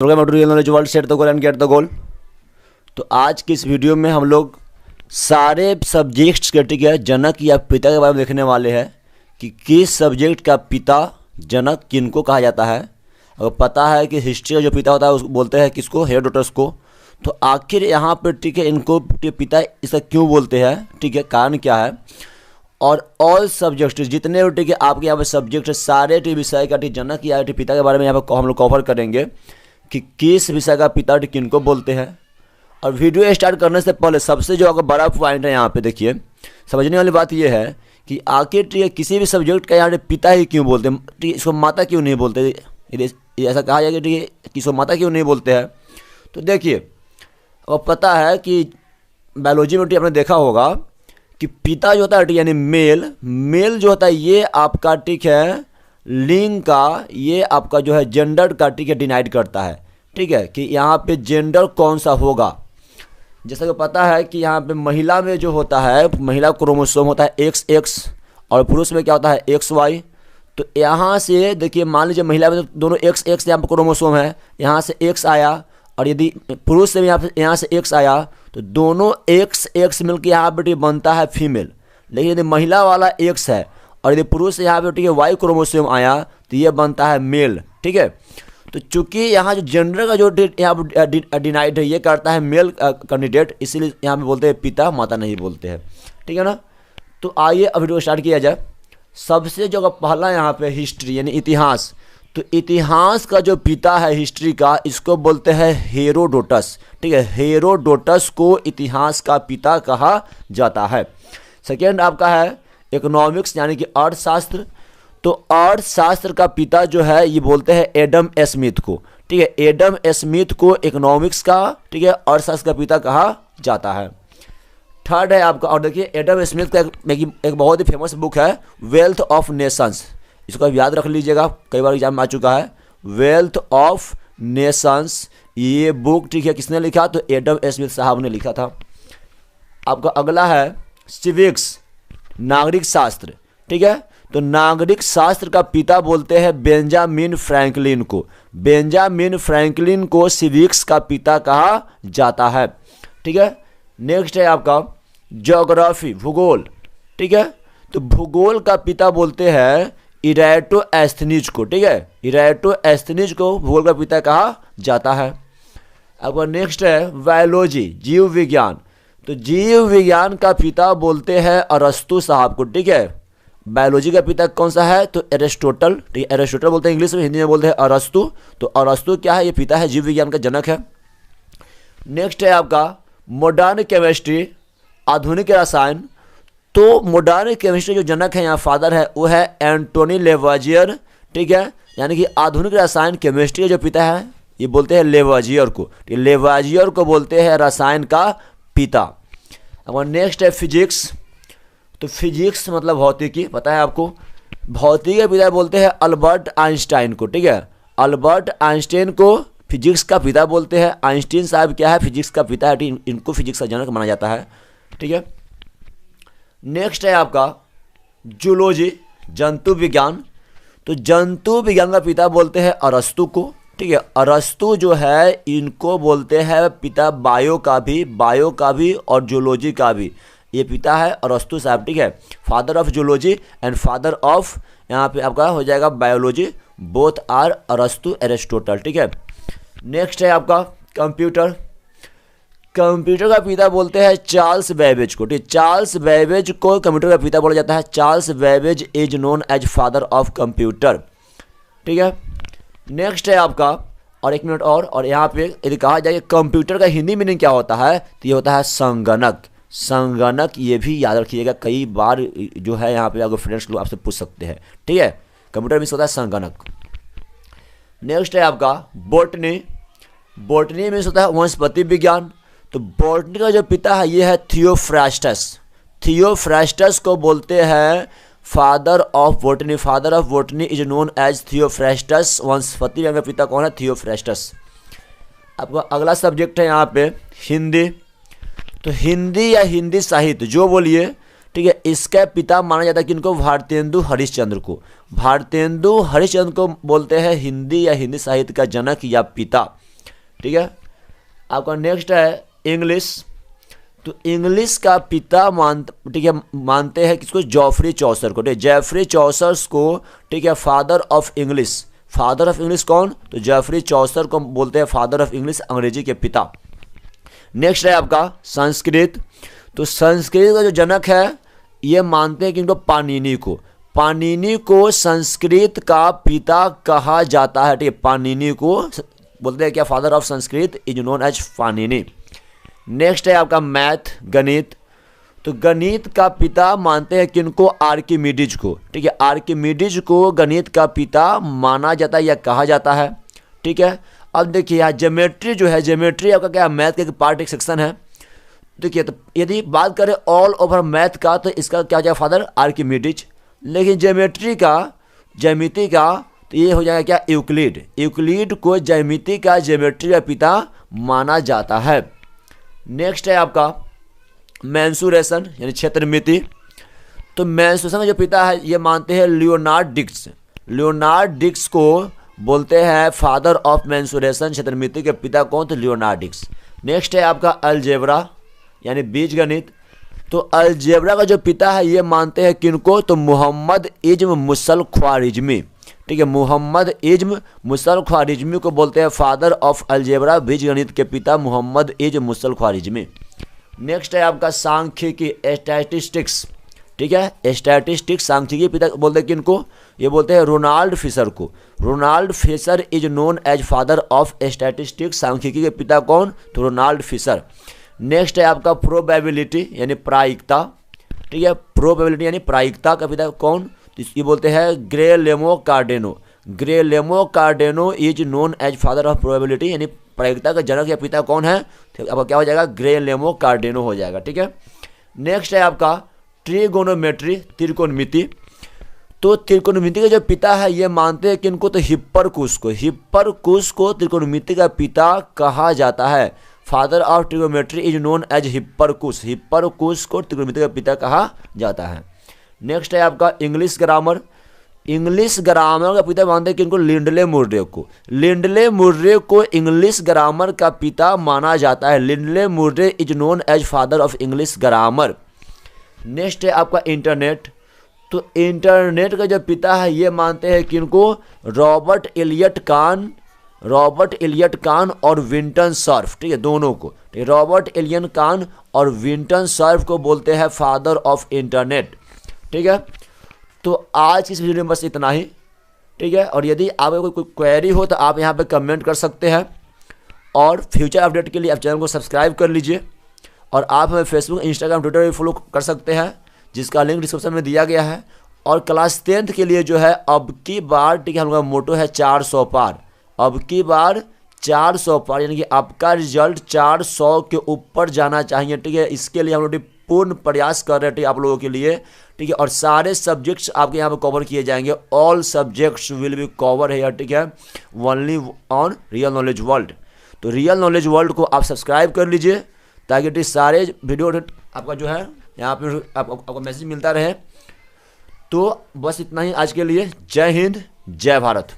Material knowledge world set the goal and get the goal. तो आज की इस वीडियो में हम लोग सारे सब्जेक्ट्स के ठीक है जनक या पिता के बारे में देखने वाले हैं कि किस सब्जेक्ट का पिता जनक किनको कहा जाता है। अगर पता है कि हिस्ट्री का जो पिता होता है उसको बोलते हैं किसको, हेरोडोटस को। तो आखिर यहाँ पर ठीक है इनको पिता इसका क्यों बोलते हैं, ठीक है कारण क्या है। और ऑल सब्जेक्ट जितने ठीक है आपके यहाँ पे सब्जेक्ट सारे विषय का जनक या पिता के बारे में यहाँ पर हम लोग कवर करेंगे कि किस विषय का पिता किनको बोलते हैं। और वीडियो स्टार्ट करने से पहले सबसे जो अगर बड़ा पॉइंट है यहाँ पे देखिए, समझने वाली बात ये है कि आखिर किसी भी सब्जेक्ट का यहाँ पिता ही क्यों बोलते हैं, इसको माता क्यों नहीं बोलते। ऐसा कहा जाएगा ठीक है कि इसको माता क्यों नहीं बोलते हैं। तो देखिए अब पता है कि बायोलॉजी में आपने देखा होगा कि पिता जो होता है यानी मेल जो होता है ये आपका ठीक है लिंग का, ये आपका जो है जेंडर का ठीक है डिनाइड करता है, ठीक है कि यहाँ पे जेंडर कौन सा होगा। जैसा कि पता है कि यहाँ पे महिला में जो होता है, महिला क्रोमोसोम होता है XX और पुरुष में क्या होता है XY। तो यहाँ से देखिए मान लीजिए महिला में तो दोनों XX यहाँ पर क्रोमोसोम है, यहाँ से X आया और यदि पुरुष से यहाँ से X आया तो दोनों XX मिलकर यहाँ पर बनता है फीमेल। लेकिन यदि महिला वाला X है और यदि पुरुष से यहाँ पे ठीक है Y क्रोमोसोम आया तो ये बनता है मेल, ठीक है। तो चूंकि यहाँ जो जेंडर का जो यहाँ डिनाइड है ये करता है मेल कैंडिडेट, इसीलिए यहाँ पे बोलते हैं पिता, माता नहीं बोलते हैं, ठीक है ना। तो आइए अब वीडियो स्टार्ट किया जाए। सबसे जो पहला यहाँ पे हिस्ट्री यानी इतिहास, तो इतिहास का जो पिता है हिस्ट्री का इसको बोलते हैं हेरोडोटस, ठीक है। हेरोडोटस को इतिहास का पिता कहा जाता है। सेकेंड आपका है इकोनॉमिक्स यानी कि अर्थशास्त्र। तो अर्थशास्त्र का पिता जो है ये बोलते हैं एडम स्मिथ को, ठीक है। एडम स्मिथ को इकोनॉमिक्स का ठीक है अर्थशास्त्र का पिता कहा जाता है। थर्ड है आपका, और देखिए एडम स्मिथ का एक बहुत ही फेमस बुक है वेल्थ ऑफ नेशंस, इसको आप याद रख लीजिएगा, कई बार एग्जाम में आ चुका है। वेल्थ ऑफ नेशंस ये बुक ठीक है किसने लिखा, तो एडम स्मिथ साहब ने लिखा था। आपका अगला है सिविक्स नागरिक शास्त्र, ठीक है। तो नागरिक शास्त्र का पिता बोलते हैं बेंजामिन फ्रैंकलिन को। बेंजामिन फ्रैंकलिन को सिविक्स का पिता कहा जाता है, ठीक है। नेक्स्ट है आपका ज्योग्राफी भूगोल, ठीक है। तो भूगोल का पिता बोलते हैं इरेटोस्थेनीज को, ठीक है। इरेटोस्थेनीज को भूगोल का पिता कहा जाता है। आपका नेक्स्ट है बायोलॉजी जीव विज्ञान। तो जीव विज्ञान का पिता बोलते हैं अरस्तु साहब को, ठीक है। बायोलॉजी का पिता कौन सा है, तो एरिस्टोटल, ठीक है। एरिस्टोटल बोलते हैं इंग्लिश में, हिंदी में बोलते हैं अरस्तु। तो अरस्तु क्या है, ये पिता है जीव विज्ञान का जनक है। नेक्स्ट है आपका मॉडर्न केमिस्ट्री आधुनिक रसायन। तो मॉडर्न केमिस्ट्री जो जनक है यहाँ फादर है वो है एंटोनी लेवाजियर, ठीक है। यानी कि आधुनिक रसायन केमिस्ट्री के जो पिता है ये बोलते हैं लेवाजियर को, लेवाजियर को बोलते हैं रसायन का पिता। अब नेक्स्ट है फिजिक्स। तो फिजिक्स मतलब भौतिकी, पता है आपको। भौतिकी के पिता बोलते हैं अल्बर्ट आइंस्टाइन को, ठीक है। अल्बर्ट आइंस्टाइन को फिजिक्स का पिता बोलते हैं। आइंस्टाइन साहब क्या है, फिजिक्स का पिता है, इनको फिजिक्स का जनक माना जाता है, ठीक है। नेक्स्ट है आपका जूलॉजी जंतु विज्ञान। तो जंतु विज्ञान का पिता बोलते हैं अरस्तु को, ठीक है। अरस्तु जो है इनको बोलते हैं पिता बायो का भी और जूलॉजी का भी, ये पिता है अरस्तु साहब, ठीक है। Father of zoology and father of यहाँ पे आपका हो जाएगा बायोलॉजी, बोथ आर अरस्तु एरिस्टोटल, ठीक है। नेक्स्ट है आपका कंप्यूटर। कंप्यूटर का पिता बोलते हैं चार्ल्स बेबेज को, ठीक है। चार्ल्स बेबेज को कंप्यूटर का पिता बोला जाता है। Charles Babbage is known as father of computer, ठीक है। नेक्स्ट है आपका, और एक मिनट और यहाँ पे यदि कहा जाए कंप्यूटर का हिंदी मीनिंग क्या होता है, तो ये होता है संगणक। संगणक ये भी याद रखिएगा, कई बार जो है यहाँ पे अगर फ्रेंड्स लोग आपसे पूछ सकते हैं, ठीक है। कंप्यूटर मीन्स होता है संगणक। नेक्स्ट है आपका बॉटनी। बॉटनी मीन्स होता है वनस्पति विज्ञान। तो बॉटनी का जो पिता है ये है थियोफ्रास्टस। थियोफ्रास्टस को बोलते हैं father of botany. Father of botany is known as Theophrastus. वनस्पति विज्ञान का पिता कौन है, थियोफ्रास्टस। आपका अगला सब्जेक्ट है यहाँ पे हिंदी। तो हिंदी या हिंदी साहित्य जो बोलिए, ठीक है, इसका पिता माना जाता है किनको, भारतेंदु हरिश्चंद्र को। भारतेंदु हरिश्चंद्र को बोलते हैं हिंदी या हिंदी साहित्य का जनक या पिता, ठीक है। आपका नेक्स्ट है इंग्लिश। तो इंग्लिश का पिता मानते हैं किसको? जॉफरी चौसर को। ठीक है, जेफरी चौसर को, ठीक है, father of English. Father of English कौन? तो जेफरी चौसर को बोलते हैं फादर ऑफ इंग्लिश, अंग्रेजी के पिता। नेक्स्ट है आपका संस्कृत। तो संस्कृत का जो जनक है ये मानते हैं कि इनको पाणिनि को। पाणिनि को संस्कृत का पिता कहा जाता है। ठीक है, पाणिनि को बोलते हैं क्या? Father of Sanskrit is known as Panini. Next है आपका मैथ, गणित। तो गणित का पिता मानते हैं किनको? आर्किमिडीज को। ठीक है, आर्किमिडीज को गणित का पिता माना जाता है या कहा जाता है। ठीक है, अब देखिए यहाँ ज्योमेट्री जो है, ज्योमेट्री आपका क्या? मैथ का एक पार्ट, एक सेक्शन है। देखिए, तो यदि बात करें ऑल ओवर मैथ का तो इसका क्या हो जाएगा? Father Archimedes. लेकिन ज्योमेट्री का, ज्यामिति का, तो ये हो जाएगा क्या? यूक्लिड। यूक्लिड को ज्यामिति का, ज्योमेट्री का पिता माना जाता है। नेक्स्ट है आपका मेंसुरेशन यानी क्षेत्रमिति। तो मेंसुरेशन का जो पिता है ये मानते हैं लियोनार्ड डिक्स। लियोनार्ड डिक्स को बोलते हैं फादर ऑफ मेंसुरेशन, क्षेत्रमिति के पिता कौन? तो लियोनार्ड डिक्स। नेक्स्ट है आपका अलजेब्रा यानी बीजगणित। तो अलजेब्रा का जो पिता है ये मानते हैं किनको? तो मोहम्मद इज्म मुसल ख्वारिज्मी। ठीक है, मोहम्मद इज्म मुसल ख्वारिज्मी को बोलते हैं फादर ऑफ अलजेब्रा, बीजगणित के पिता मोहम्मद इज्म मुसल ख्वारिज्मी। नेक्स्ट है आपका सांख्यिकी, स्टैटिस्टिक्स। ठीक है, स्टैटिस्टिक्स, सांख्यिकी पिता बोलते हैं किनको? ये बोलते हैं रोनाल्ड फिशर को। Ronald Fisher is known as father of statistics, सांख्यिकी के पिता कौन? तो रोनाल्ड फिशर। नेक्स्ट है आपका प्रोबेबिलिटी यानी प्रायिकता। ठीक है, प्रोबेबिलिटी यानी प्रायिकता का पिता कौन? ये बोलते हैं Gerolamo Cardano. Gerolamo Cardano is known as father of probability यानी प्रायिकता का जनक या पिता कौन है? आपका क्या हो जाएगा? ग्रेलेमो कार्डेनो हो जाएगा। ठीक है, नेक्स्ट है आपका ट्रिगोनोमेट्री, त्रिकोणमिति। तो त्रिकोणमिति का जो पिता है ये मानते हैं किनको? तो हिप्परकुस को। हिप्परकुस को त्रिकोणमिति का पिता कहा जाता है। Father of trigonometry is known as Hipparchus. Hipparchus को त्रिकोणमिति का पिता कहा जाता है। नेक्स्ट है आपका इंग्लिश ग्रामर। इंग्लिश ग्रामर का पिता मानते हैं किनको? लिंडले मुर्रे को। लिंडले मुर्रे को इंग्लिश ग्रामर का पिता माना जाता है। Lindley Murray is known as father of English grammar. Next है आपका इंटरनेट। तो इंटरनेट का जो पिता है ये मानते हैं किनको? रॉबर्ट एलियट कान। रॉबर्ट एलियट कान और विंटन सर्फ। ठीक है, दोनों को। रॉबर्ट एलियन कान और विंटन सर्फ को बोलते हैं फादर ऑफ इंटरनेट। ठीक है, तो आज की इस वीडियो में बस इतना ही। ठीक है, और यदि आपको कोई क्वेरी हो तो आप यहाँ पे कमेंट कर सकते हैं। और फ्यूचर अपडेट के लिए आप चैनल को सब्सक्राइब कर लीजिए। और आप हमें फेसबुक, इंस्टाग्राम, ट्विटर पर फॉलो कर सकते हैं जिसका लिंक डिस्क्रिप्शन में दिया गया है। और क्लास 10th के लिए जो है अब की बार, ठीक है, हम लोग का मोटो है 400 पार। अब की बार 400 पार यानी कि आपका रिजल्ट 400 के ऊपर जाना चाहिए। ठीक है, इसके लिए हम लोग पूर्ण प्रयास कर रहे हैं। ठीक है, आप लोगों के लिए। ठीक है, और सारे सब्जेक्ट्स आपके यहाँ पे कवर किए जाएंगे। All subjects will be cover है। ठीक है, only on real knowledge world. तो रियल नॉलेज वर्ल्ड को आप सब्सक्राइब कर लीजिए ताकि सारे वीडियो आपका जो है यहाँ पे आपको मैसेज मिलता रहे। तो बस इतना ही आज के लिए। जय हिंद, जय भारत।